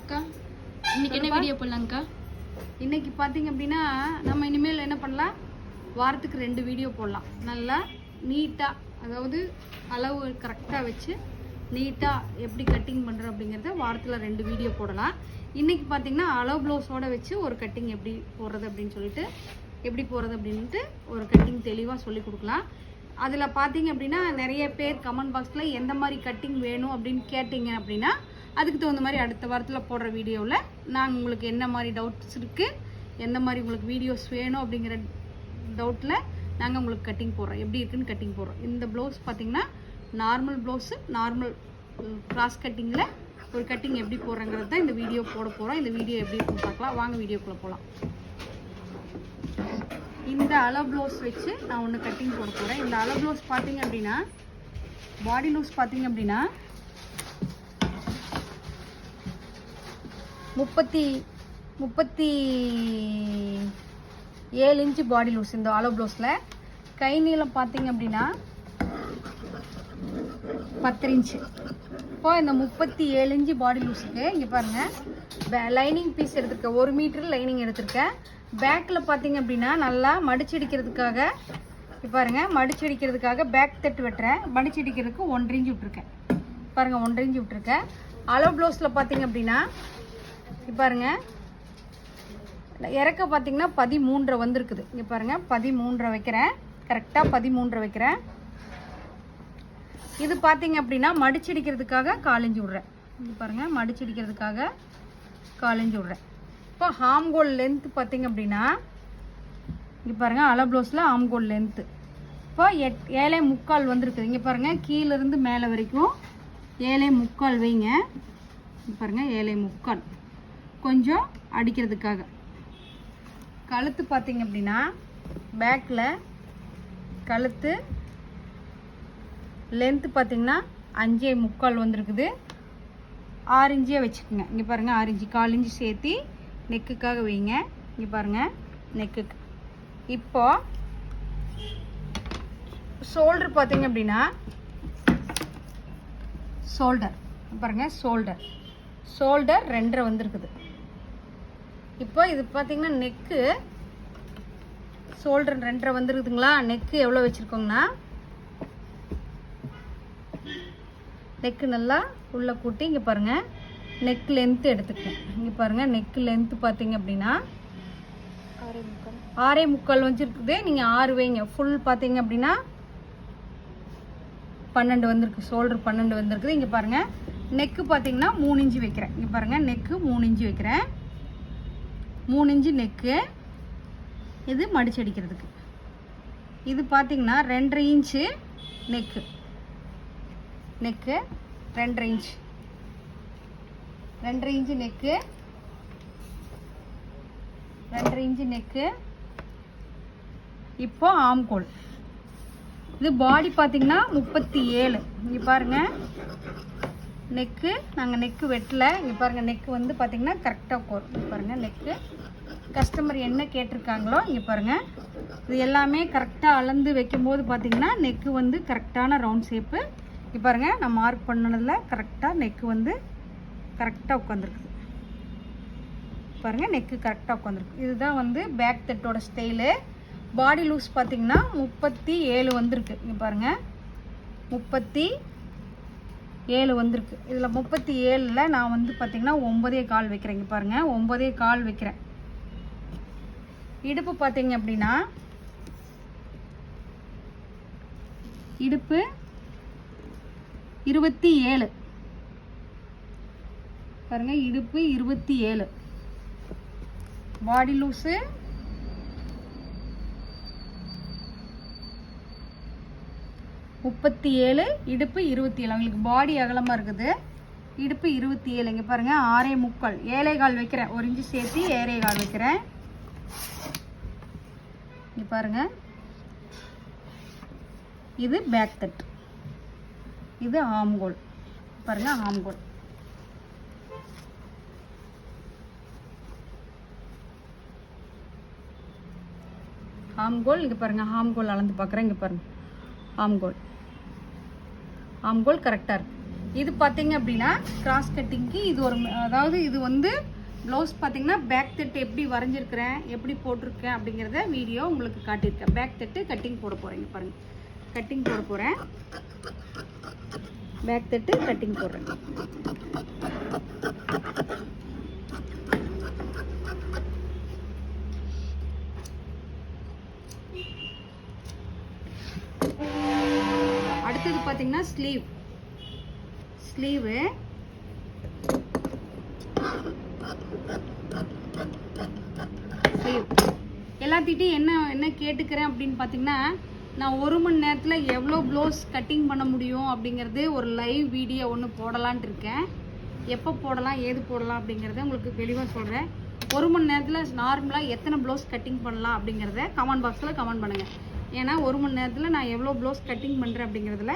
அக்கா இன்னைக்கு என்ன வீடியோ போடலாம்க்கா? இன்னைக்கு பார்த்தீங்க அப்படின்னா நம்ம இனிமேல் என்ன பண்ணலாம், வாரத்துக்கு 2 வீடியோ போடலாம். நல்லா நீட்டாக, அதாவது அளவு கரெக்டாக வச்சு நீட்டாக எப்படி கட்டிங் பண்ணுறோம் அப்படிங்கிறத வாரத்தில் 2 வீடியோ போடலாம். இன்றைக்கி பார்த்தீங்கன்னா அளவு ப்ளவுஸோடு வச்சு ஒரு கட்டிங் எப்படி போடுறது அப்படின்னு சொல்லிட்டு அப்படின்ட்டு ஒரு கட்டிங் தெளிவாக சொல்லி கொடுக்கலாம். அதில் பார்த்தீங்க அப்படின்னா நிறைய பேர் கமெண்ட் பாக்ஸில் எந்த மாதிரி கட்டிங் வேணும் அப்படின்னு கேட்டிங்க அப்படின்னா அதுக்கு தகுந்த மாதிரி அடுத்த வாரத்தில் போடுற வீடியோவில் நாங்கள் உங்களுக்கு என்ன மாதிரி டவுட்ஸ் இருக்குது, எந்த மாதிரி உங்களுக்கு வீடியோஸ் வேணும் அப்படிங்கிற டவுட்டில் நாங்கள் உங்களுக்கு கட்டிங் போடுறோம், எப்படி இருக்குன்னு கட்டிங் போடுறோம். இந்த ப்ளவுஸ் பார்த்திங்கன்னா நார்மல் ப்ளவுஸு, நார்மல் கிராஸ் கட்டிங்கில் ஒரு கட்டிங் எப்படி போடுறங்கிறது தான் இந்த வீடியோ போட போகிறோம். இந்த வீடியோ எப்படி இருக்குன்னு பார்க்கலாம் வாங்க, வீடியோக்குள்ளே போகலாம். இந்த அளவு ப்ளவுஸ் வச்சு நான் ஒன்று கட்டிங் போட போகிறேன். இந்த அளவு ப்ளவுஸ் பார்த்தீங்க அப்படின்னா பாடி லூஸ் பார்த்தீங்க அப்படின்னா 37 இன்ச்சு பாடி லூஸ் இந்த அளவு ப்ளவுஸில். கை நீளம் பார்த்தீங்க அப்படின்னா 10 இன்ச்சு. இப்போ இந்த 37 இன்ச்சு பாடி லூஸுக்கு இங்கே பாருங்கள் லைனிங் பீஸ் எடுத்திருக்கேன், 1 மீட்டர் லைனிங் எடுத்திருக்கேன். பேக்கில் பார்த்தீங்க அப்படின்னா நல்லா மடிச்சடிக்கிறதுக்காக பாருங்கள், மடிச்சடிக்கிறதுக்காக பேக் தட்டு வெட்டுறேன். மடிச்சடிக்கிறதுக்கு 1 இன்ச்சு விட்டுருக்கேன் பாருங்கள், 1 இன்ச்சு விட்டுருக்கேன். அளவு ப்ளவுஸில் பார்த்தீங்க அப்படின்னா பாருங்க இறக்க பார்த்தீங்கன்னா 13 வந்திருக்குது. இங்கே பாருங்கள் 13 வைக்கிறேன், கரெக்டாக 13 வைக்கிறேன். இது பார்த்தீங்க அப்படின்னா மடிச்சடிக்கிறதுக்காக 1/4 இன்ச்சு விட்றேன். இங்கே பாருங்கள் மடிச்சடிக்கிறதுக்காக 1/4 இன்ச்சு விட்றேன். இப்போ ஆம்கோல் லென்த்து பார்த்தீங்க அப்படின்னா இங்கே பாருங்கள் அளவு ப்ளவுஸில் ஆம்கோல் லென்த்து இப்போ 7.75 வந்திருக்குது. இங்கே பாருங்கள் கீழேருந்து மேலே வரைக்கும் 7.75 வைங்க. இங்கே பாருங்கள் 7.75 கொஞ்சம் அடிக்கிறதுக்காக. கழுத்து பார்த்தீங்க அப்படின்னா பேக்கில் கழுத்து லென்த்து பார்த்தீங்கன்னா 5.75 வந்திருக்குது. 6 இன்ச்சே வச்சுக்கோங்க. இங்கே பாருங்கள் 6 இன்ச்சு, 1/4 இன்ச்சு சேர்த்து நெக்குக்காக வைங்க. இங்கே பாருங்கள் நெக்குக்கு. இப்போ ஷோல்டர் பார்த்தீங்க அப்படின்னா ஷோல்டர் பாருங்கள் ஷோல்டர் 2.5 வந்திருக்குது. இப்போ இது பார்த்தீங்கன்னா நெக்கு ஷோல்டர் 2.5 வந்துருக்குதுங்களா. நெக்கு எவ்வளோ வச்சுருக்கோங்கன்னா நெக்கு நல்லா உள்ளே கூட்டி இங்கே பாருங்கள் நெக் லென்த்து எடுத்துக்கேன். இங்கே பாருங்கள் நெக்கு லென்த்து பார்த்தீங்க அப்படின்னா 6.75 வச்சுருக்குது. நீங்கள் 6 வைங்க. ஃபுல் பார்த்தீங்க அப்படின்னா 12 வந்திருக்கு. ஷோல்டர் 12 வந்திருக்குது. இங்கே பாருங்கள் நெக்கு பார்த்தீங்கன்னா 3 இன்ச்சு வைக்கிறேன். இங்கே பாருங்கள் நெக்கு 3 இன்ச்சு வைக்கிறேன். 3 இன்ச்சு நெக்கு. இது மடிச்சடிக்கிறதுக்கு. இது பார்த்தீங்கன்னா 2.5 inch neck 2.5 inch 2.5 inch neck 2.5 inch neck. இப்போ ஆம்கோல் இது பாடி பார்த்தீங்கன்னா 37. இங்கே பாருங்கள் நெக்கு நாங்கள் நெக்கு வெட்டலை. இங்கே பாருங்கள் நெக்கு வந்து பார்த்திங்கன்னா கரெக்டாக போகும். இங்கே பாருங்கள் நெக்கு கஸ்டமர் என்ன கேட்டிருக்காங்களோ இங்கே பாருங்கள் இது எல்லாமே கரெக்டாக அளந்து வைக்கும்போது பார்த்திங்கன்னா நெக்கு வந்து கரெக்டான ரவுண்ட் ஷேப்பு. இங்கே பாருங்கள் நான் மார்க் பண்ணதில் கரெக்டாக நெக்கு வந்து கரெக்டாக உட்காந்துருக்குது. பாருங்கள் நெக்கு கரெக்டாக உட்காந்துருக்கு. இதுதான் வந்து பேக் தட்டோட ஸ்டைலு. பாடி லூஸ் பார்த்திங்கன்னா 37 வந்திருக்கு. இங்கே பாருங்கள் 37 வந்திருக்கு. இதில் 37ல் நான் வந்து பார்த்திங்கன்னா 9.25 வைக்கிறேன். இங்கே பாருங்கள் 9.25 வைக்கிறேன். இடுப்பு பார்த்தீங்க அப்படின்னா இடுப்பு 27 பாருங்கள் இடுப்பு 27. பாடி லூஸு 37, இடுப்பு 27. அவங்களுக்கு பாடி அகலமாக இருக்குது. இடுப்பு 27. இங்கே பாருங்கள் 6.75 7.25 வைக்கிறேன். 1 இன்ச்சு சேர்த்து 7.25 வைக்கிறேன். இங்கே பாருங்கள் இது பேக் தட், இது ஆம்கோல். பாருங்கள் ஆம்கோல் இங்கே பாருங்கள் ஆம்கோல் அளந்து பார்க்குறேன். இங்கே பாருங்கள் ஆம்கோல் கரெக்டாக இருக்குது. இது பார்த்தீங்க அப்படின்னா கிராஸ் கட்டிங்க்கு இது ஒரு, அதாவது இது வந்து ப்ளவுஸ் பார்த்தீங்கன்னா பேக் தட்டு எப்படி வரைஞ்சிருக்கிறேன், எப்படி போட்டிருக்கேன் அப்படிங்கிறத வீடியோ உங்களுக்கு காட்டியிருக்கேன். பேக் தட்டு கட்டிங் போட போகிறேங்க பாருங்கள். கட்டிங் போட போகிறேன். பேக் தட்டு கட்டிங் போடுறேன். அடுத்தது பார்த்தீங்கன்னா ஸ்லீவ். ஸ்லீவு எல்லாத்திட்டையும் என்ன கேட்டுக்கிறேன் அப்படின்னு பார்த்தீங்கன்னா, நான் 1 மணி நேரத்தில் எவ்வளோ ப்ளவுஸ் கட்டிங் பண்ண முடியும் அப்படிங்கிறது ஒரு லைவ் வீடியோ ஒன்று போடலான்ட்டு இருக்கேன். எப்போ போடலாம், ஏது போடலாம் அப்படிங்கிறத உங்களுக்கு தெளிவாக சொல்கிறேன். 1 மணி நேரத்தில் நார்மலாக எத்தனை ப்ளவுஸ் கட்டிங் பண்ணலாம் அப்படிங்கிறத கமெண்ட் பாக்ஸில் கமெண்ட் பண்ணுங்கள். ஏன்னா 1 மணி நேரத்தில் நான் எவ்வளோ ப்ளவுஸ் கட்டிங் பண்ணுறேன் அப்படிங்கிறதுல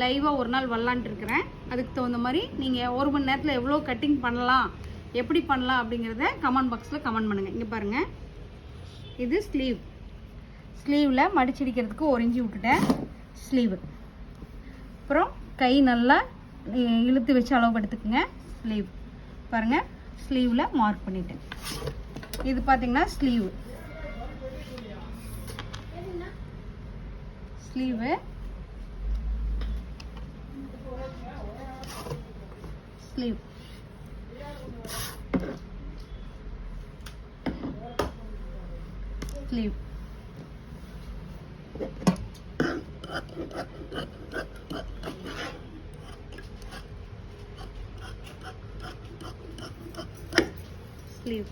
லைவாக ஒரு நாள் வரலான்ட்டு இருக்கிறேன். அதுக்கு தகுந்த மாதிரி நீங்கள் 1 மணி நேரத்தில் எவ்வளோ கட்டிங் பண்ணலாம், எப்படி பண்ணலாம் அப்படிங்கிறத கமெண்ட் பாக்ஸில் கமெண்ட் பண்ணுங்கள். இங்கே பாருங்கள், இது ஸ்லீவ். ஸ்லீவில் மடிச்சடிக்கிறதுக்கு 1 இன்ச்சு விட்டுட்டேன் ஸ்லீவு. அப்புறம் கை நல்லா இழுத்து வச்சு அளவு எடுத்துக்குங்க. ஸ்லீவ் பாருங்கள், ஸ்லீவில் மார்க் பண்ணிட்டேன். இது பார்த்தீங்கன்னா sleeve. Sleeve sleeve sleeve sleeve.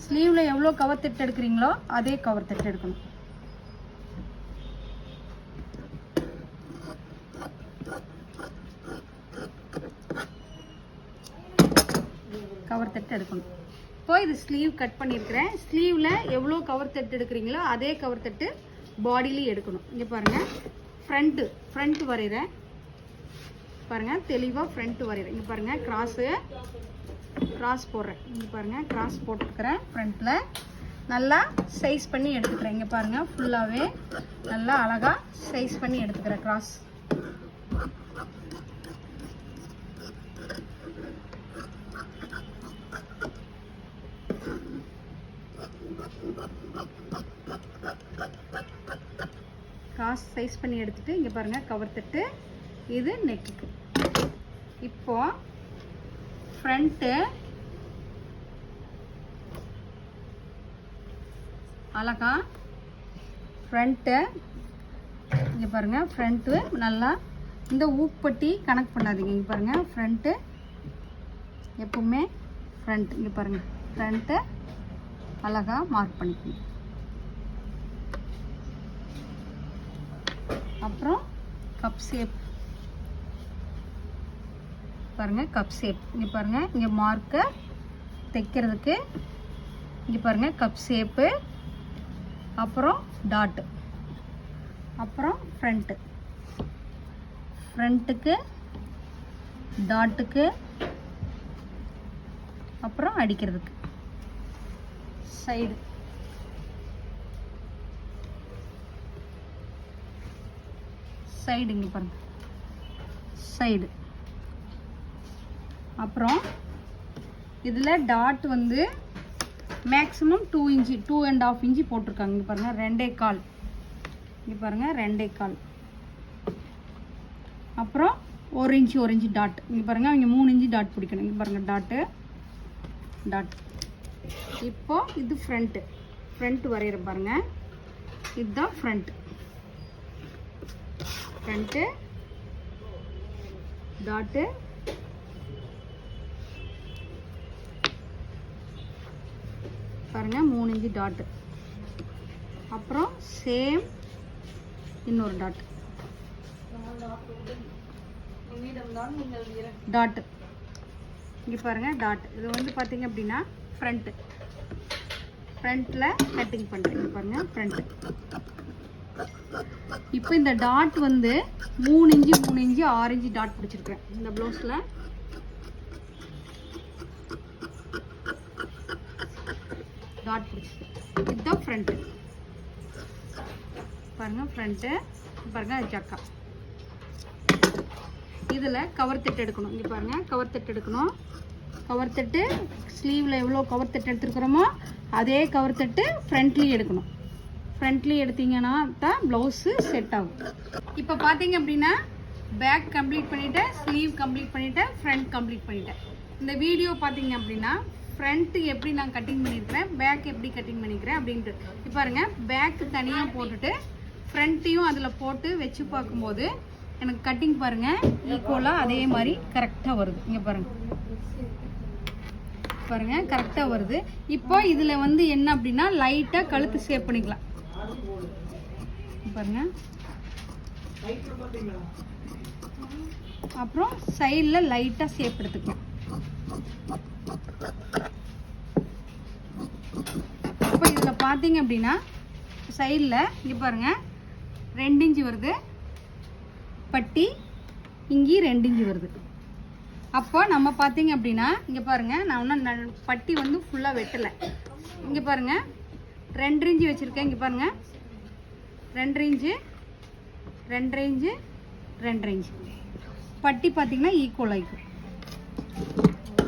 ஸ்லீவ்ல எவ்வளோ கவர் தட்டு எடுக்கிறீங்களோ அதே கவர் தட்டு எடுக்கணும். கவர் தட்டு எடுக்கணும். இப்போ இது ஸ்லீவ் கட் பண்ணியிருக்கிறேன். ஸ்லீவில் எவ்வளோ கவர் தட்டு எடுக்கிறீங்களோ அதே கவர் தட்டு பாடியிலையும் எடுக்கணும். இங்கே பாருங்கள், ஃப்ரண்ட்டு வரைகிறேன் பாருங்கள், தெளிவாக ஃப்ரண்ட்டு வரைகிறேன். இங்கே பாருங்கள், கிராஸ் போடுறேன். இங்கே பாருங்கள், கிராஸ் போட்டுருக்கிறேன். ஃப்ரண்ட்டில் நல்லா சைஸ் பண்ணி எடுத்துக்கிறேன். இங்கே பாருங்கள், ஃபுல்லாகவே நல்லா அழகாக சைஸ் பண்ணி எடுத்துக்கிறேன். கிராஸ் சைஸ் பண்ணி எடுத்துட்டு இங்கே பாருங்கள், கவர் தட்டு. இது நெக்குக்கு. இப்போ ஃப்ரண்ட்டு அழகா ஃப்ரண்ட்டு இங்கே பாருங்கள், ஃப்ரண்ட்டு நல்லா இந்த ஊப்பட்டி கணக்கு பண்ணாதீங்க. இங்கே பாருங்கள், ஃப்ரண்ட்டு எப்பவுமே ஃப்ரண்ட். இங்கே பாருங்கள், ஃப்ரண்ட்டு அழகாக மார்க் பண்ணிக்கணும். அப்புறம் கப் ஷேப் பாருங்கள், கப் ஷேப். இங்கே பாருங்கள், இங்கே மார்க்கை தைக்கிறதுக்கு இங்கே பாருங்கள், கப் ஷேப்பு. அப்புறம் டாட்டு. அப்புறம் ஃப்ரண்ட்டுக்கு டாட்டுக்கு. அப்புறம் அடிக்கிறதுக்கு சைடு. இங்கே பாருங்க, சைடு. அப்புறம் இதில் டாட் வந்து மேக்ஸிமம் 2 இன்ச்சு 2.5 இன்ச்சு போட்டிருக்காங்க. இங்கே பாருங்கள், 2.25. இங்கே பாருங்கள், 2.25. அப்புறம் 1 இன்ச்சு டாட். இங்கே பாருங்கள், அவங்க 3 இன்ச்சு டாட் பிடிக்கணும். இங்கே பாருங்கள், டாட். இப்போ இது ஃப்ரண்ட்டு வரைகிற பாருங்கள், இதுதான் ஃப்ரண்ட்டு. டாட்டு. பாருங்கள், 3 இன்ச்சு டாட்டு. அப்புறம் சேம் இன்னொரு டாட்டு. இங்கே பாருங்கள், டாட். இது வந்து பார்த்தீங்க அப்படின்னா ஃப்ரண்ட்டில் கட்டிங் பண்ணுறேன். இங்கே பாருங்கள், ஃப்ரண்ட்டு. இப்போ இந்த டாட் வந்து 3 இன்ச்சு 6 இன்ச்சு டாட் பிடிச்சிருக்கிறேன் இந்த ப்ளவுஸில். டாட் பிடிச்சிருக்கேன். இதுதான் ஃப்ரண்ட்டு. பாருங்கள், ஃப்ரண்ட்டு. பாருங்கள், ஜக்கா. இதில் கவர் தட்டு எடுக்கணும். இங்கே பாருங்கள், கவர் தட்டு எடுக்கணும். கவர் தட்டு ஸ்லீவில் எவ்வளோ கவர் தட்டு எடுத்துருக்குறோமோ அதே கவர் தட்டு ஃப்ரண்ட்லேயும் எடுக்கணும். ஃப்ரண்ட்லேயும் எடுத்தீங்கன்னா தான் ப்ளவுஸு செட் ஆகும். இப்போ பார்த்தீங்க அப்படின்னா பேக் கம்ப்ளீட் பண்ணிவிட்டேன், ஸ்லீவ் கம்ப்ளீட் பண்ணிவிட்டேன், ஃப்ரண்ட் கம்ப்ளீட் பண்ணிவிட்டேன். இந்த வீடியோ பார்த்தீங்க அப்படின்னா ஃப்ரண்ட்டு எப்படி நான் கட்டிங் பண்ணியிருக்கிறேன், பேக் எப்படி கட்டிங் பண்ணிக்கிறேன் அப்படின்ட்டு. இப்போ பாருங்கள், பேக்கு தனியாக போட்டுட்டு ஃப்ரண்ட்டையும் அதில் போட்டு வச்சு பார்க்கும்போது எனக்கு கட்டிங் பாருங்கள் ஈக்குவலாக அதே மாதிரி கரெக்டாக வருது. இங்கே பாருங்கள் கரெக்டாக வருது. இப்போ இதில் வந்து என்ன அப்படின்னா லைட்டாக கழுத்து ஷேப் பண்ணிக்கலாம். பாருங்க, அப்புறம் சைடில் லைட்டாக ஷேப் எடுத்துக்கலாம். இப்போ இதில் பார்த்தீங்க அப்படின்னா சைடில் இங்கே பாருங்கள் 2 இன்ச்சு வருது பட்டி, இங்கேயும் 2 இன்ச்சு வருது. அப்போ நம்ம பார்த்தீங்க அப்படின்னா இங்கே பாருங்கள், நான் இன்னும் பட்டி வந்து ஃபுல்லாக வெட்டலை. இங்கே பாருங்கள் 2 இன்ச்சு வச்சுருக்கேன். இங்கே பாருங்கள் 2 இன்ச்சு 2 இன்ச்சு 2 இன்ச்சு. பட்டி பார்த்தீங்கன்னா ஈக்குவல் ஆகிக்கும்.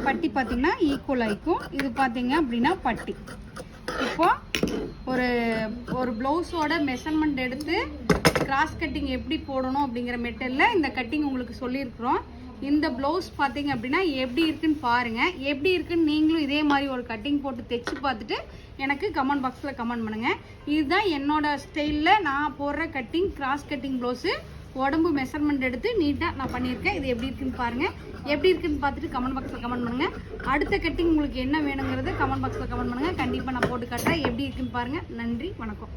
பட்டி பார்த்தீங்கன்னா ஈக்குவல் ஆகிக்கும். இது பார்த்தீங்க அப்படின்னா பட்டி. இப்போ ஒரு ப்ளவுஸோட மெஷர்மெண்ட் எடுத்து கிராஸ் கட்டிங் எப்படி போடணும் அப்படிங்கிற மெட்டீரியலில் இந்த கட்டிங் உங்களுக்கு சொல்லியிருக்கிறோம். இந்த ப்ளவுஸ் பார்த்தீங்க அப்படின்னா எப்படி இருக்குன்னு பாருங்கள். எப்படி இருக்குன்னு நீங்களும் இதே மாதிரி ஒரு கட்டிங் போட்டு தைச்சி பார்த்துட்டு எனக்கு கமெண்ட் பாக்ஸில் கமெண்ட் பண்ணுங்கள். இதுதான் என்னோட ஸ்டைலில் நான் போடுற கட்டிங், கிராஸ் கட்டிங் ப்ளவுஸு. உடம்பு மெஷர்மெண்ட் எடுத்து நீட்டாக நான் பண்ணியிருக்கேன். இது எப்படி இருக்குன்னு பாருங்கள். எப்படி இருக்குன்னு பார்த்துட்டு கமெண்ட் பாக்ஸில் கமெண்ட் பண்ணுங்கள். அடுத்த கட்டிங் உங்களுக்கு என்ன வேணுங்கிறத கமெண்ட் பாக்ஸில் கமெண்ட் பண்ணுங்கள். கண்டிப்பாக நான் போட்டு காட்டுறேன். எப்படி இருக்குன்னு பாருங்கள். நன்றி, வணக்கம்.